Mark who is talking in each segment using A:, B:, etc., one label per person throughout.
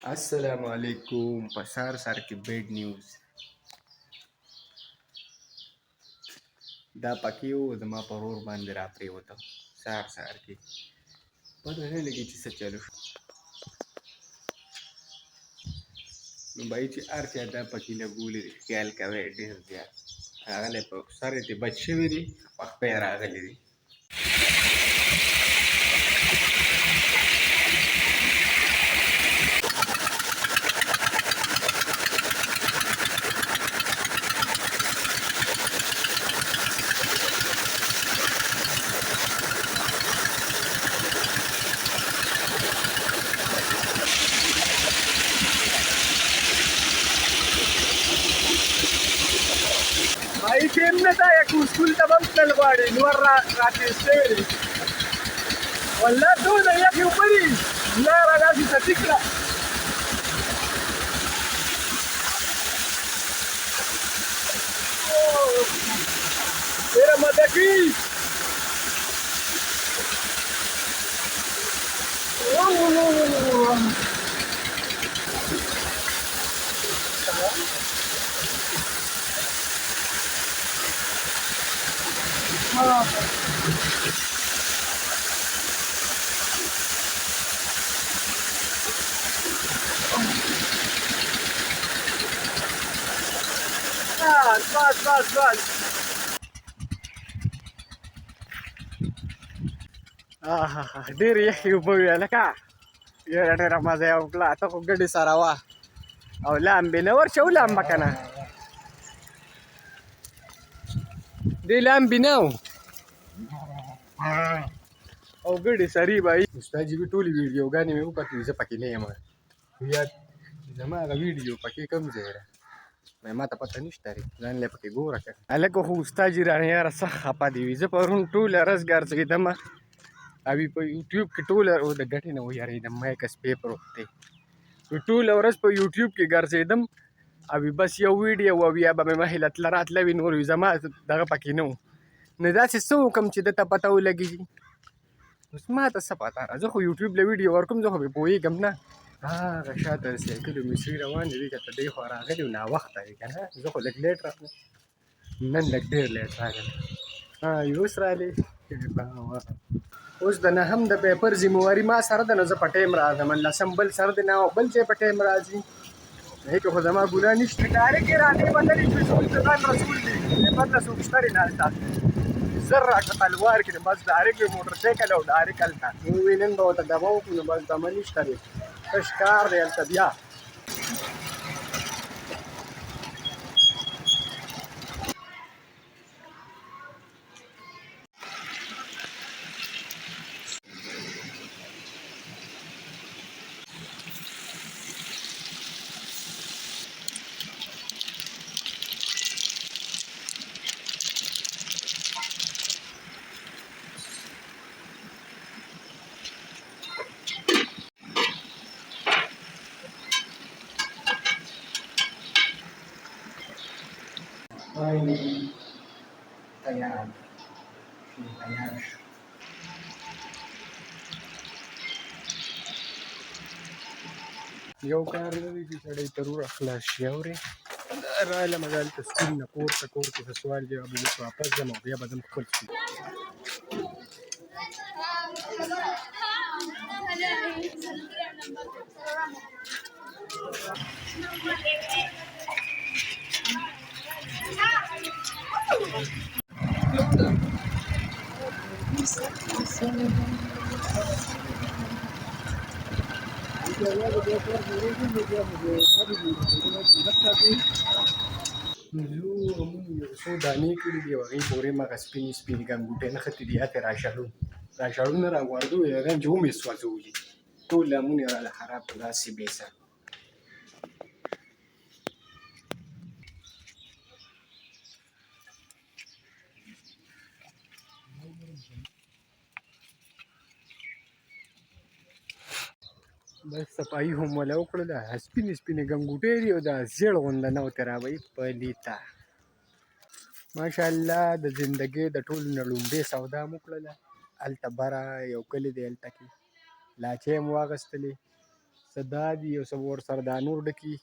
A: السلام علیکم په سهار سهار کې بیډ نیوز دا پکې و زما په ورور باندې را پرېوته سهار سهار کې پته نه لګي چې څه چلو شو نو بایي چې هر چا دا پکې لګولي دي خیال کوئ ډېر زیات هغلی په سر یې بچ شوي دي په خپه یې راغلي دي भाई टेम न था एक स्कूल तब हम चल पड़े नूर रात से वल्ला तो नहीं के ऊपर ही ला लगा सी सटिकला तेरा मत की बस ډېر یخې اوبه وې لکه ډېره مزه یې وکړه ته خو ګډې سره وه او لامبې نه ورشه ولامبه که نه دې لامبې نه و او ګډې سرې به ستا جي بي ټولې ویډیوګانې مې وکتلې زه پکې نه یم یا زما هغه ویډیو پکې کوم ځای ده ما ته پته نشته رې ځان له پکې ګوره که هلکه خو ستا جي رانه یاره سخت خفه دي وي زه پرون ټوله ورځ ګرځېدمه او په یوټیوب کې ټوله د ګټې نه ویارېدم مایکس پیپر وختې ټوله ورځ په یوټیوب کې ګرځېدم او بس یو ویډیو او یا به مې مخې له تله راتله وي نور زما دغه پکې نه و نو داسې څه وکړم چې ده ته پته ولګېږي اوس ما ته څه پته ده زه خو یوټیوب له ویډیو ورکوم زه خو پرې پوهېږم نه هغه شاته د سایکلو مصري روان دي دوی که ته دې خوا راغلي وو ناوخته وي که نه زه خو لږ لیټ راغلم نن لږ ډېر لیټ راغلی اوس رالې اوس د نهم د پیپر ذمواري ما سره ده نو زه په ټایم راځم لسم بل سره دی نه او بل ځای په ټایم راځي هېڅ خو زما ګناه نشته ډایرکټ یې راتې وتلي چې سکول ته ځان رسول دي پیپر ته څوک شته دی نه هلته زر راکړه تلوار کړي بس ډایرکټ یې موټر سایکل او ډایرکټ هلته ووایي نن به ورته دمه وکړو نو بس دمه نشته دی تش کار دی هلته بیا تیار شو یو کار نه دی چې سړی ترور خلاص شي اورې رالم هلته سکول نه پورته کور کې څه سوال جواب اوس واپس ځم او بیا به ځم خپل سکول زو موږ یو څو دانې کړي دي او هغې پورې مغه سپینې سپینې ګنګوټې نښتې دي هلته راشړون نه راغورځو هغه چې ومې سوځولي ټول لمونې راله خراب کړل داسې بې سر بس صفایي هم وله وکړله سپینې سپینې ګنګوټې دي او دا زیړ غونده نه ورته راوایي پلیته ماشاءالله د زندګۍ د ټولو نه لومړۍ سودا مو وکړله هلته بره یو کلي دی هلته کې لاچۍ مو واخیستلې څه دا دي او څه ورسره دا نور ډکي.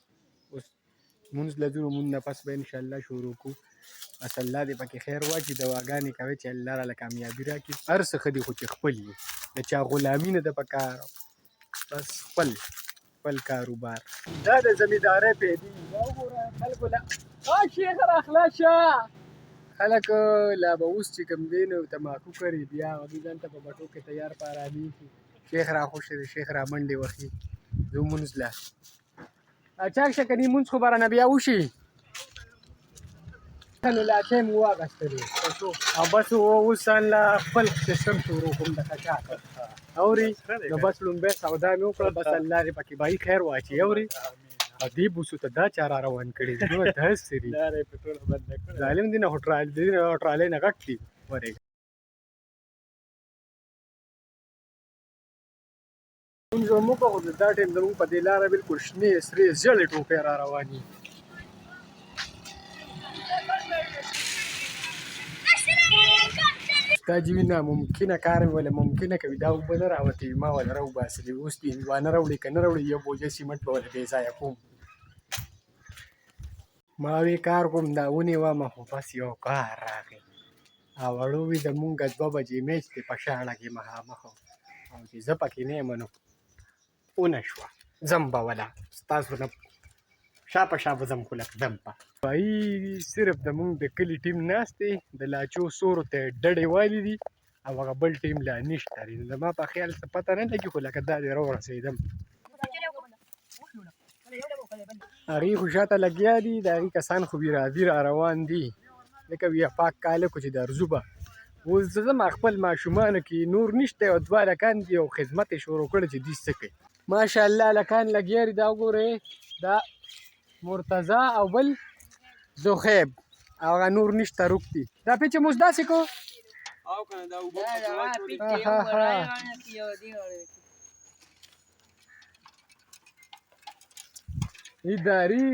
A: اوس مونځ له ځو، مونځ نه پس به انشاءالله شروع کړو. بس الله دې پکې خیر واچي، دواګانې کوي چې الله راله کامیابي راکړي. هر څه ښه دي خو چې خپل وي، د چا غلامي نه ده په کار، بس خپل کاروبار. دا د زمیندارۍ پیدې دي. دا وګوره خلکو له شیخ راخلاص شه. خلک لا به اوس چې کوم دی نو تماکو کري، بیا هغوی ځان ته په بټو کې تیار په ارامېږي. شیخ راخوشې دی، شیخ را منډې وهي. ځو مونځ له چاک شه کني مونځ خو به رانه بیا وشي. نو لا ټایم واخیسته دی او بس اوس ځان له خپل سیسټم شروع کوم د قچاق. اورې نو بس لومبی سودا مې وکړه، بس الله دې پکې بهي خیر واچي. اورې او دې بوسو ته دا چا را روان کړي دي، نو داسې دي ظالم دي نه، خو ټرالۍ نه غټ دي. ورېږه مونځ به مو وکړو، خو دا ټایم زموږ په دې لاره بلکل شنې سرې زیړې ټوپۍ را روانې. دا جوي ناممکنه کار مې وله ممکنه کوي. دا اوبه نه راوتې وي، ما وله راوباسلې وي. اوس دې هندوانه راوړي که نه راوړي، یو بوجه سیمنټ به وله بې ځایه کوم. ما وی کار کوم دا ونیومه، خو بس یو کار راغی او وړو وي زمونږ 2 بجې میچ دی په شاړه کې مخامخ، او چې زه پکې نه یم نو ونه شوه. ځم به وله ستاسو نه شا په شا به ځم، خو لږ ځم به. بهي صرف زمونږ د کلي ټیم ناست دی، د لاچو سورو ته یې ډډې والې دي او هغه بل ټیم لا نشته دی. زما په خیال څه پته نه لګي، خو لکه دا دې راورسېدم. هغې خو شاته لګیا دي، د هغې کسان خو راځي را روان دي. ځکه ویه پاک کاله کو چې درځو به. اوس زه ځم خپل ماشومانو کې نور نشته، او 2 هلکان دي او خدمت یې شروع کړی چې دوی څه کوي. ماشاءالله هلکان لګیا دي. دا وګورئ دا مرتضی او بل زخیب او هغه نور نشته روک دي. دا پیچې موږ داسې کو اداري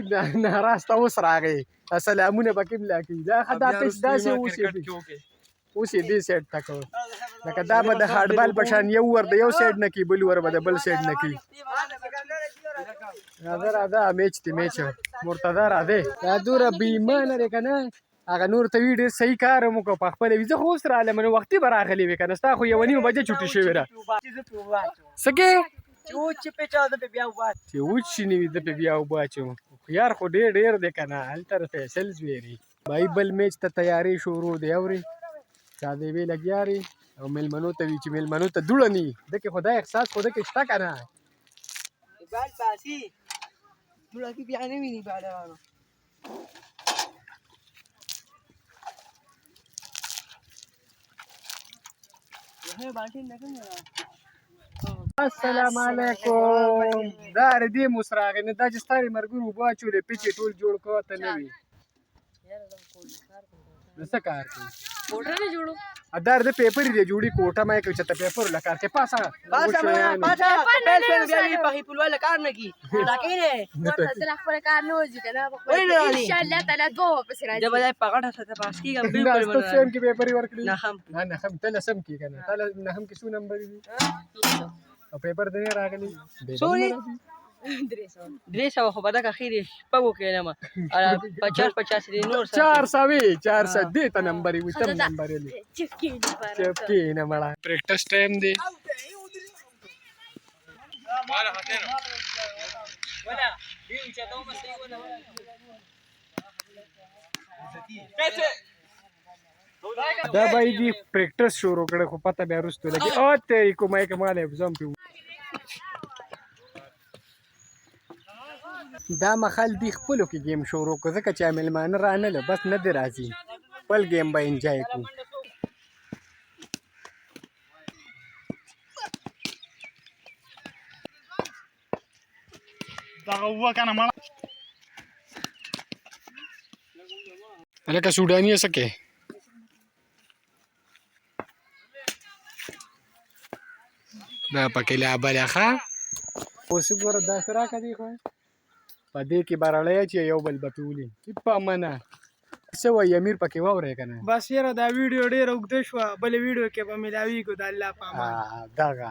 A: ناراسته اوس راغی، سلامونه پکې ملا کوي. دا پیچ داسې اوس یې دې سایډ ته کوو، لکه دا به د هاډبال په شان یو ور د یو سایډ نه کوي، بل ور به د بل سایډ نه کوي. راځه میچ دی میچ مرتضی راځې. دا دومره بې ایمانه دی که نه، هغه نور ته وي ډېر صحیح کار مو وکړو په خپله وي. زه خو اوس رالم نو وختي به راغلې وې که نه، ستا خو 1:30 بجې چوټي شوې ده. څه کې چې وچ شي نه وي زه پې بیا اوبه اچوم. خيار خو ډېر دی که نه، هلته د فیصل زوی بهي بل میچ ته تیاري شروع دی. اورې شادیبې لګیا دی او میلمنو ته وي چې میلمنو ته دوړه نه وي. دکې خو دا احساس خو دکې شته که نه. بال پاسي دوړه کې بیا نه ویني بالوانو. السلام علیکم. دا دې موس راغی نه، دا چې ستا د ملګرو اوبه اچولې پیچې ټول جوړ کړه ته نه وي. نو څه کار کوي؟ کوټه نه جوړو. دا د پیپر دی جوړي کوټه مې کوي چې ته پیپر لکار کې پاسه پاسه پهل شو بیا وی په پلوه لکار نه کی دا کې نه ته خپل کار نه وځي کنه. ان شاء الله تعالی دوه پس راځي. دا به پغړه ته پاس کیږم بالکل نه سم کې پیپر ورکړي نه هم ته سم کې کنه ته نه هم کې څو نمبر دي او پیپر دې راغلي سوري 300 خو به دا اخیری شپږو کې نه ما 50 دی نور 400 دې ته نمبر وي تم نمبر یې چپکی نه مړه. پریکټس ټایم دی. دا به دې پریکټس شروع کړه خو پته بیا وروسته لګي. او تیری کومه کماله بزم پیو. دا مخال دی خپلو کې گیم شروع کو ځکه چې میلمانه رانه بس نه دی راځي، خپل گیم به انجوای کو. هلکه سوډاني یې څه کې دا پکې لعبه ښه اوس ګوره داسې راکړه دی خو په دې کې بارړی چې یو بل به پې په منه څه وایي امیر پکې واورئ که نه.
B: بس یاره دا ویډیو ډېره اوږده شوه، بلې ویډیو کې به ملاویږو د الله په امان.
A: دغه